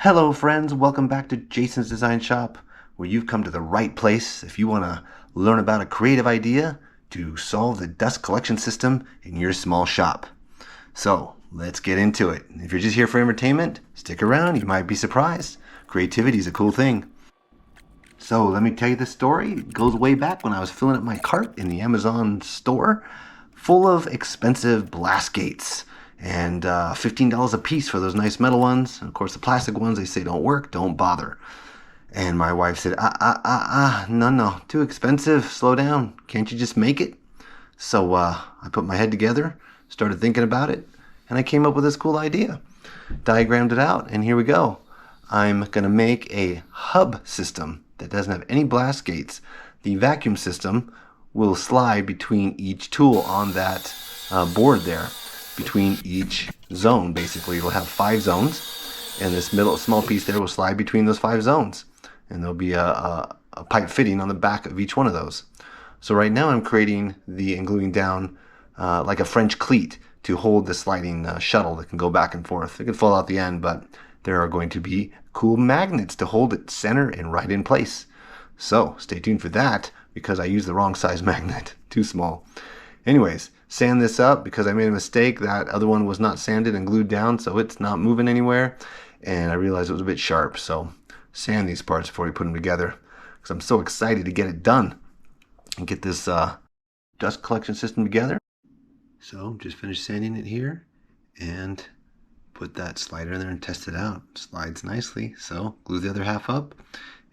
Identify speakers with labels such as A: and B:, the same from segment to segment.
A: Hello friends, welcome back to Jason's Design Shop, where you've come to the right place if you want to learn about a creative idea to solve the dust collection system in your small shop. So let's get into it. If you're just here for entertainment, stick around, you might be surprised. Creativity is a cool thing. So let me tell you this story. It goes way back when I was filling up my cart in the Amazon store full of expensive blast gates. And $15 a piece for those nice metal ones. And of course, the plastic ones, they say don't work, don't bother. And my wife said, no, too expensive, slow down. Can't you just make it? So I put my head together, started thinking about it, and I came up with this cool idea. Diagrammed it out, and here we go. I'm going to make a hub system that doesn't have any blast gates. The vacuum system will slide between each tool on that board there. Between each zone, basically. It'll have 5 zones, and this middle small piece there will slide between those 5 zones, and there'll be a pipe fitting on the back of each one of those. So right now I'm creating and gluing down like a French cleat to hold the sliding shuttle that can go back and forth. It can fall out the end, but there are going to be cool magnets to hold it center and right in place. So stay tuned for that, because I used the wrong size magnet, too small. Anyways, sand this up because I made a mistake. That other one was not sanded and glued down, so it's not moving anywhere. And I realized it was a bit sharp, so sand these parts before we put them together, because I'm so excited to get it done and get this dust collection system together. So just finished sanding it here and put that slider in there and test it out. Slides nicely, so glue the other half up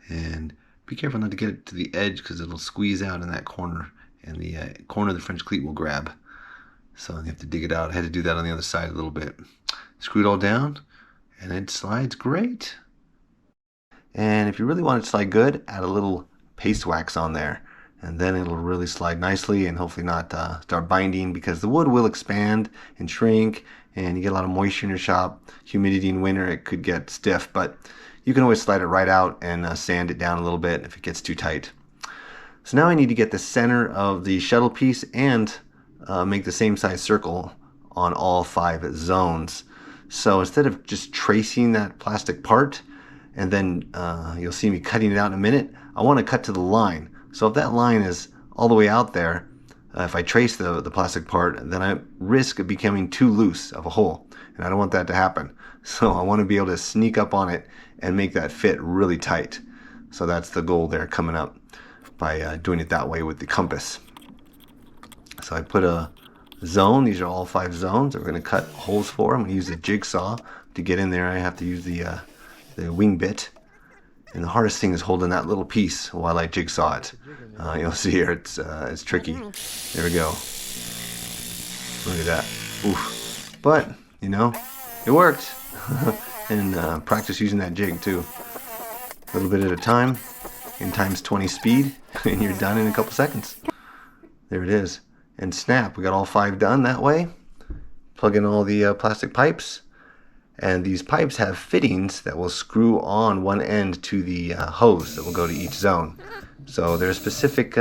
A: and be careful not to get it to the edge because it'll squeeze out in that corner. And the corner of the French cleat will grab. So you have to dig it out. I had to do that on the other side a little bit. Screw it all down, and it slides great. And if you really want it to slide good, add a little paste wax on there. And then it'll really slide nicely and hopefully not start binding, because the wood will expand and shrink, and you get a lot of moisture in your shop. Humidity in winter, it could get stiff, but you can always slide it right out and sand it down a little bit if it gets too tight. So now I need to get the center of the shuttle piece and make the same size circle on all 5 zones. So instead of just tracing that plastic part, and then you'll see me cutting it out in a minute, I want to cut to the line. So if that line is all the way out there, if I trace the plastic part, then I risk it becoming too loose of a hole. And I don't want that to happen. So I want to be able to sneak up on it and make that fit really tight. So that's the goal there coming up, by doing it that way with the compass. So I put a zone. These are all 5 zones that we're going to cut holes for. I'm going to use the jigsaw to get in there. I have to use the wing bit, and the hardest thing is holding that little piece while I jigsaw it. You'll see here it's tricky. There we go. Look at that. Oof. But you know, it worked. And practice using that jig too. A little bit at a time. In times 20 speed, and you're done in a couple seconds. There it is. And snap, we got all 5 done that way. Plug in all the plastic pipes, and these pipes have fittings that will screw on one end to the hose that will go to each zone. So there's specific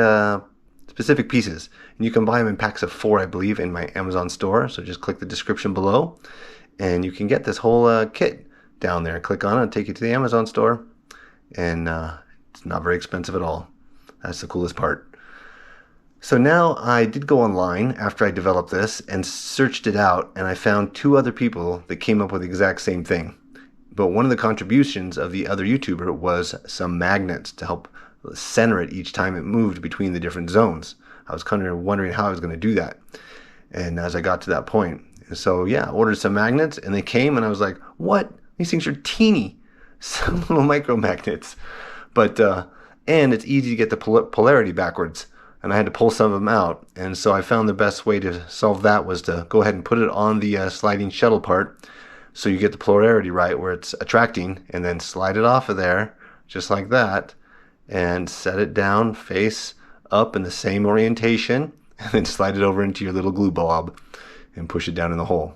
A: pieces, and you can buy them in packs of 4, I believe, in my Amazon store. So just click the description below, and you can get this whole kit down there. Click on it, take you to the Amazon store, and it's not very expensive at all. That's the coolest part. So now I did go online after I developed this and searched it out, and I found 2 other people that came up with the exact same thing. But one of the contributions of the other YouTuber was some magnets to help center it each time it moved between the different zones. I was kind of wondering how I was going to do that, and as I got to that point. So yeah, I ordered some magnets, and they came, and I was like, what? These things are teeny. Some little micro magnets. But and it's easy to get the polarity backwards, and I had to pull some of them out. And so I found the best way to solve that was to go ahead and put it on the sliding shuttle part, so you get the polarity right where it's attracting, and then slide it off of there just like that, and set it down face up in the same orientation, and then slide it over into your little glue blob and push it down in the hole.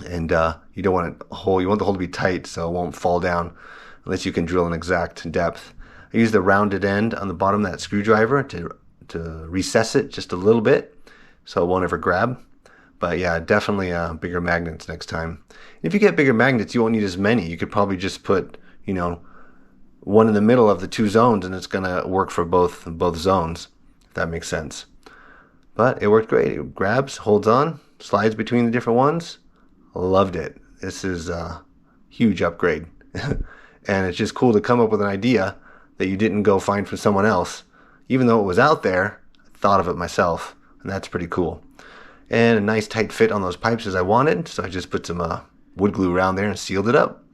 A: And you don't want you want the hole to be tight so it won't fall down unless you can drill an exact depth. I use the rounded end on the bottom of that screwdriver to recess it just a little bit so it won't ever grab. But yeah, definitely bigger magnets next time. If you get bigger magnets, you won't need as many. You could probably just put, you know, one in the middle of the two zones, and it's gonna work for both zones, if that makes sense. But it worked great. It grabs, holds on, slides between the different ones. Loved it. This is a huge upgrade. And it's just cool to come up with an idea that you didn't go find from someone else. Even though it was out there, I thought of it myself, and that's pretty cool. And a nice tight fit on those pipes as I wanted, so I just put some wood glue around there and sealed it up.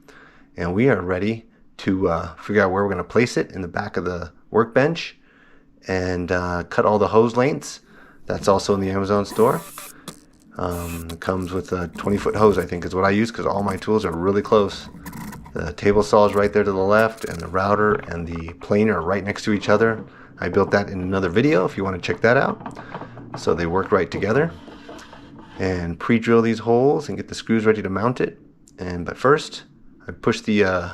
A: And we are ready to figure out where we're going to place it in the back of the workbench and cut all the hose lengths. That's also in the Amazon store. It comes with a 20-foot hose, I think is what I use, because all my tools are really close. The table saw is right there to the left, and the router and the planer are right next to each other. I built that in another video if you want to check that out. So they work right together. And pre-drill these holes and get the screws ready to mount it. But first, I push the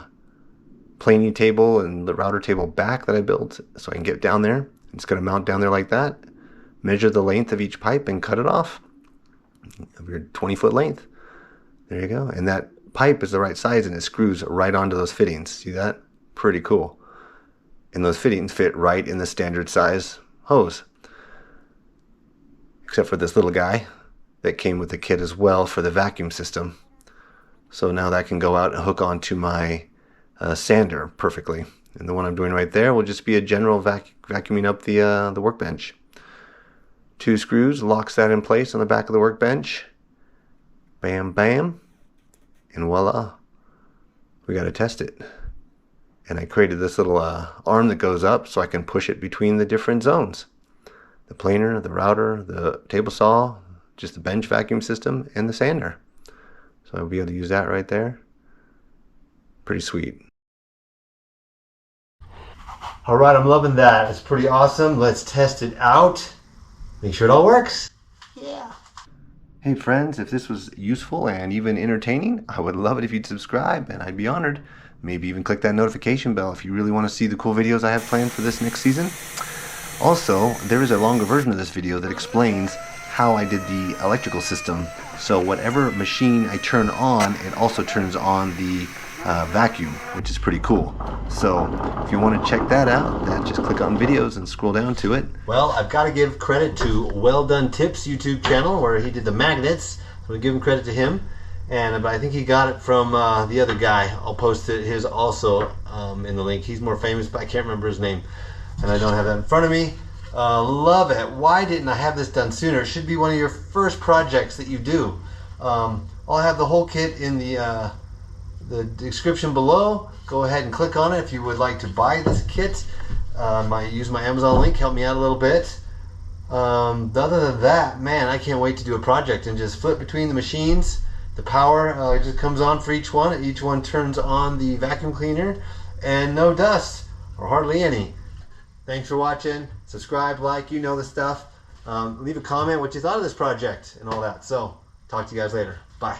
A: planing table and the router table back that I built so I can get down there. It's going to mount down there like that. Measure the length of each pipe and cut it off of your 20-foot length. There you go. And that pipe is the right size and it screws right onto those fittings. See that? Pretty cool. And those fittings fit right in the standard size hose. Except for this little guy that came with the kit as well for the vacuum system. So now that can go out and hook onto my sander perfectly. And the one I'm doing right there will just be a general vacuuming up the workbench. 2 screws locks that in place on the back of the workbench. Bam, bam. And voila, we got to test it. And I created this little arm that goes up so I can push it between the different zones. The planer, the router, the table saw, just the bench vacuum system, and the sander. So I'll be able to use that right there. Pretty sweet. All right, I'm loving that. It's pretty awesome. Let's test it out. Make sure it all works. Yeah. Hey friends, if this was useful and even entertaining, I would love it if you'd subscribe, and I'd be honored. Maybe even click that notification bell if you really want to see the cool videos I have planned for this next season. Also, there is a longer version of this video that explains how I did the electrical system. So whatever machine I turn on, it also turns on the vacuum, which is pretty cool. So if you want to check that out, then just click on videos and scroll down to it. Well, I've got to give credit to Well Done Tips YouTube channel where he did the magnets. So I'm going to give him credit to him. And I think he got it from the other guy. I'll post his also in the link. He's more famous, but I can't remember his name. And I don't have that in front of me. Love it. Why didn't I have this done sooner? It should be one of your first projects that you do. I'll have the whole kit in the description below. Go ahead and click on it if you would like to buy this kit. Use my Amazon link, help me out a little bit. Other than that, man, I can't wait to do a project and just flip between the machines. The power just comes on for each one. Each one turns on the vacuum cleaner, and no dust, or hardly any. Thanks for watching. Subscribe, like, you know the stuff. Leave a comment what you thought of this project and all that. So, talk to you guys later. Bye.